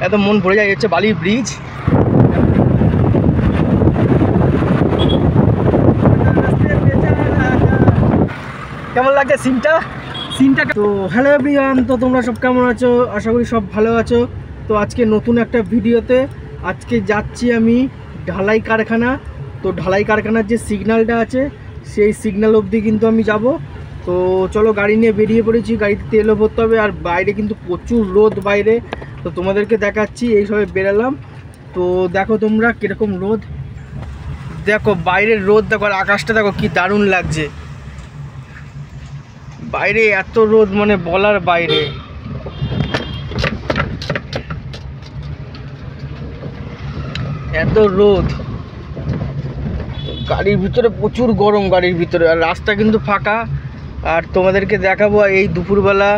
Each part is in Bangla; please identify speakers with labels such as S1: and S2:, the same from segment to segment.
S1: একদম মন ভরে যায়। হচ্ছে বালি ব্রিজ। কেমন লাগছে সিনটা? তো হ্যালো এভরিওয়ান, তো তোমরা সব কেমন আছো? আশা করি সব ভালো আছো। তো আজকে নতুন একটা ভিডিওতে আজকে যাচ্ছি আমি ঢালাই কারখানা। তো ঢালাই কারখানার যে সিগন্যালটা আছে সেই সিগন্যাল অবধি কিন্তু আমি যাব। তো চলো গাড়ি নিয়ে বেরিয়ে পড়েছি, গাড়িতে তেলও ভরতে হবে। আর বাইরে কিন্তু প্রচুর রোদ বাইরে, তো তোমাদেরকে দেখাচ্ছি। এই সবে বেরালাম, তো দেখো তোমরা কীরকম রোদ, দেখো বাইরের রোদ দেখো, আর আকাশটা দেখো কি দারুণ লাগছে। বাইরে এত রোদ মানে বলার বাইরে। এত রোদ, গাড়ির ভিতরে প্রচুর গরম, গাড়ির ভিতরে। আর রাস্তা কিন্তু ফাঁকা। আর তোমাদেরকে দেখাবো এই দুপুরবেলা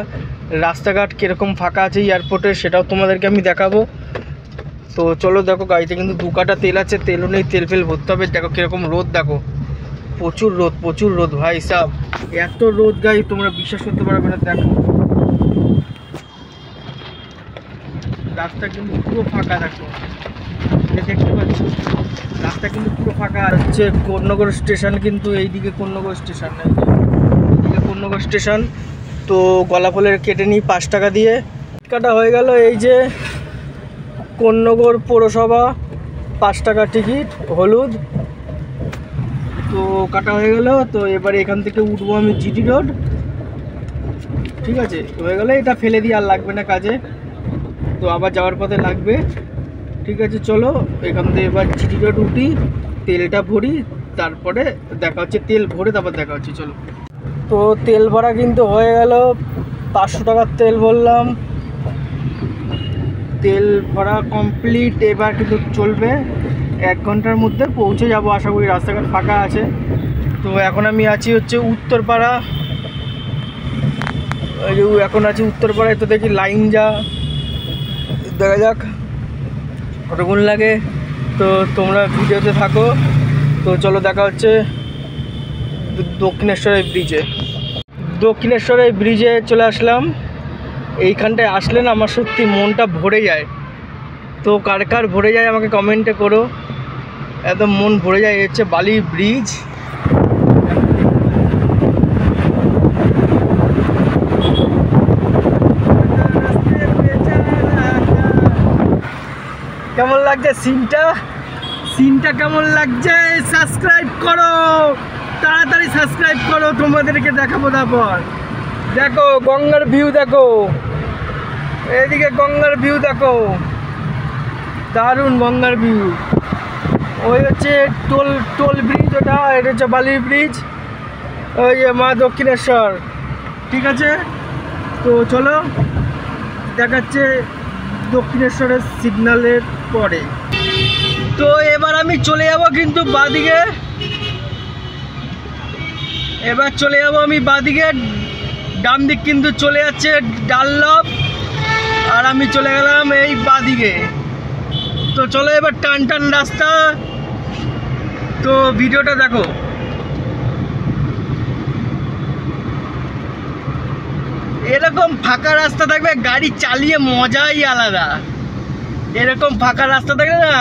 S1: রাস্তাঘাট কীরকম ফাঁকা আছে এয়ারপোর্টে, সেটাও তোমাদেরকে আমি দেখাবো। তো চলো দেখো, গাড়িতে কিন্তু 2 কাটা তেল আছে, তেলও নেই, তেল ফেল ভরতে হবে। দেখো কীরকম রোদ, দেখো প্রচুর রোদ, প্রচুর রোদ ভাই সাব। এত রোদ গাড়ি তোমরা বিশ্বাস করতে পারবে না। দেখো রাস্তা কিন্তু পুরো ফাঁকা, দেখো দেখতে পাচ্ছ রাস্তা কিন্তু পুরো ফাঁকা। আর হচ্ছে কোন্নগর স্টেশন, কিন্তু এইদিকে কোন্নগর স্টেশন নেই, এইদিকে কোন্নগর স্টেশন। তো গলাফলের কেটে নিই 5 টাকা দিয়ে। কাটা হয়ে গেল। এই যে কোন্নগর পৌরসভা 5 টাকা টিকিট, হলুদ। তো কাটা হয়ে গেল। তো এবারে এখান থেকে উঠবো আমি জিটি রোড। ঠিক আছে, হয়ে গেলে এটা ফেলে দিয়ে আর লাগবে না কাজে, তো আবার যাওয়ার পথে লাগবে। ঠিক আছে চলো এখান থেকে এবার জিটি রোড উঠি, তেলটা ভরি, তারপরে দেখা হচ্ছে। তেল ভরে তারপর দেখা হচ্ছে, চলো। তো তেল ভরা কিন্তু হয়ে গেল, 500 টাকার তেল ভরলাম। তেল ভরা কমপ্লিট। এবার কিন্তু চলবে 1 ঘন্টার মধ্যে পৌঁছে যাব আশা করি, রাস্তাঘাট ফাঁকা আছে। তো এখন আমি আছি হচ্ছে উত্তরপাড়া। ওই যে এখন আছি উত্তরপাড়ায়। তো দেখি লাইন যা, দেখা যাক কতক্ষণ লাগে। তো তোমরা ভিডিওতে থাকো। তো চলো দেখা হচ্ছে দক্ষিণেশ্বরের ব্রিজে। দক্ষিণেশ্বরের ব্রিজে চলে আসলাম। এইখানটায় আসলে না আমার সত্যি মনটা ভরে যায়। তো কার কার ভরে যায় আমাকে কমেন্টে করো। একদম মন ভরে যায়। হচ্ছে বালি ব্রিজ। কেমন লাগছে সিনটা কেমন লাগছে? সাবস্ক্রাইব করো, তাড়াতাড়ি সাবস্ক্রাইব করো, তোমাদেরকে দেখাবো। তারপর দেখো গঙ্গার ভিউ, দেখো এদিকে গঙ্গার ভিউ, দেখো দারুণ গঙ্গার ভিউ। ওই হচ্ছে টোল ব্রিজ, ওটা এটা হচ্ছে বালির ব্রিজ। ওই যে মা দক্ষিণেশ্বর। ঠিক আছে, তো চলো দেখাচ্ছে দক্ষিণেশ্বরের সিগন্যালের পরে। তো এবার আমি চলে যাব কিন্তু বাঁদিকে। এবার চলে যাব আমি বাঁদিকে। ডান দিক কিন্তু চলে যাচ্ছে ডানলপ, আর আমি চলে গেলাম এই বাঁদিকে। তো চলো এবার টান টান রাস্তা। তো ভিডিওটা দেখো। এরকম ফাঁকা রাস্তা থাকবে, গাড়ি চালিয়ে মজাই আলাদা। এরকম ফাঁকা রাস্তা থাকলে না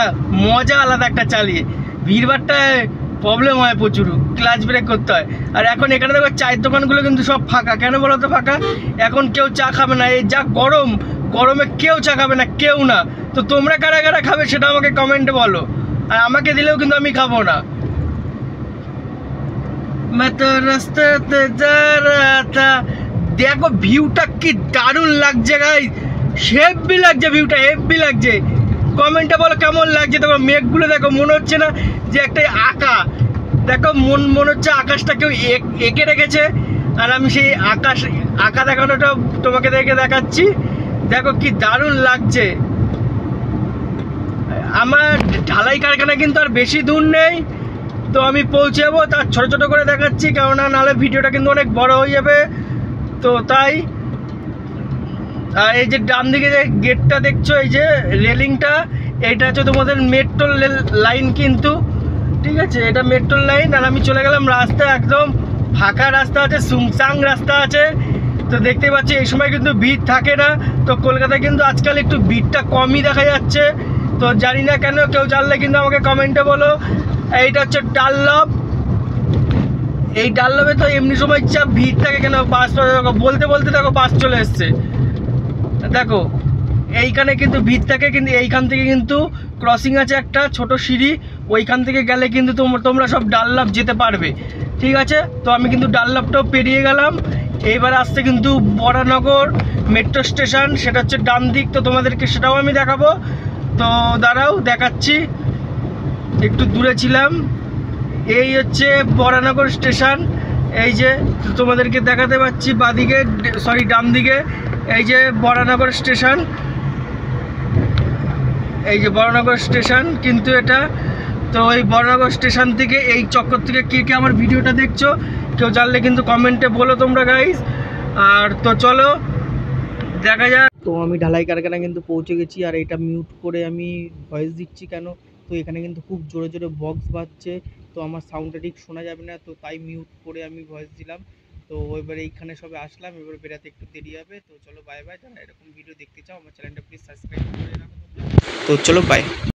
S1: মজা আলাদা একটা চালিয়ে। ভিড়ভাড়টায় প্রবলেম হয় প্রচুর, ক্লাচ ব্রেক করতে হয়। আর এখন এখানে দেখো চায়ের দোকানগুলো কিন্তু সব ফাঁকা। কেন বলো তো ফাঁকা? এখন কেউ চা খাবে না। এই যা গরম, গরমে কেউ চা খাবে না, কেউ না। তো তোমরা কারা কারা খাবে সেটা আমাকে কমেন্টে বলো। আর আমাকে দিলেও কিন্তু আমি খাবো না। রাস্তাতে যা রাতা, দেখো ভিউটা কি দারুণ লাগছে গাইস, হেব্বি লাগছে ভিউটা, হেব্বি লাগছে। কমেন্টে বলো কেমন লাগছে। তোমার মেঘগুলো দেখো, মনে হচ্ছে না যে একটা আঁকা। দেখো মনে হচ্ছে আকাশটা কেউ এঁকে রেখেছে। আর আমি সেই আঁকা দেখানোটা তোমাকে দেখাচ্ছি। দেখো কি দারুণ লাগছে। আমার ঢালাই কারখানা কিন্তু আর বেশি দূর নেই, তো আমি পৌঁছে যাবো। তার ছোটো ছোটো করে দেখাচ্ছি, কেননা নাহলে ভিডিওটা কিন্তু অনেক বড় হয়ে যাবে। তো তাই। আর এই যে ডান দিকে যে গেটটা দেখছো, এই যে রেলিংটা, এইটা হচ্ছে তোমাদের মেট্রো লাইন কিন্তু। ঠিক আছে, এটা মেট্রো লাইন। আর আমি চলে গেলাম রাস্তা, একদম ফাঁকা রাস্তা আছে, সুমসাং রাস্তা আছে। তো দেখতে পাচ্ছি এই সময় কিন্তু ভিড় থাকে না। তো কলকাতায় কিন্তু আজকাল একটু ভিড়টা কমই দেখা যাচ্ছে। তো জানি না কেন, কেউ জানলে কিন্তু আমাকে কমেন্টে বলো। এইটা হচ্ছে ডানলপ। এই ডানলপে তো এমনি সময় যা ভিড় থাকে কেন, বাস বলতে বলতে দেখো বাস চলে এসছে। দেখো এইখানে কিন্তু ভিড় থাকে, কিন্তু এইখান থেকে কিন্তু ক্রসিং আছে একটা ছোট সিঁড়ি, ওইখান থেকে গেলে কিন্তু তোমরা সব ডানলপ যেতে পারবে। ঠিক আছে, তো আমি কিন্তু ডানলপটাও পেরিয়ে গেলাম। এইবার আসছে কিন্তু বরানগর মেট্রো স্টেশন, সেটা হচ্ছে ডান দিক। তো তোমাদেরকে সেটাও আমি দেখাবো। তো দাঁড়াও দেখাচ্ছি, একটু দূরে ছিলাম। এই হচ্ছে বরানগর স্টেশন। এই যে তোমাদেরকে দেখাতে পাচ্ছি বাঁদিকে, সরি ডান দিকে, এই যে বরানগর স্টেশন। এই যে বরানগর স্টেশন কিন্তু এটা। তো এই বরানগর স্টেশন থেকে এই চক্কর থেকে কে কে আমার ভিডিওটা দেখছো কেউ জানলে কিন্তু কমেন্টে বলো তোমরা গাইস। আর তো চলো দেখা যাক। তো আমি ঢালাই কারখানা কিন্তু পৌঁছে গেছি, আর এটা মিউট করে আমি ভয়েস দিচ্ছি কেন, তো এখানে কিন্তু খুব জোরে জোরে বক্স বাজছে, তো আমার সাউন্ডটা ঠিক শোনা যাবে না, তো তাই মিউট করে আমি ভয়েস দিলাম। তো এবার এইখানে সবে আসলাম, এবার বেরাতে একটু দেরি হবে। তো চলো বাই বাই। যারা এরকম ভিডিও দেখতে চাও আমার চ্যানেলটা প্লিজ সাবস্ক্রাইব করে রাখো। তো চলো বাই।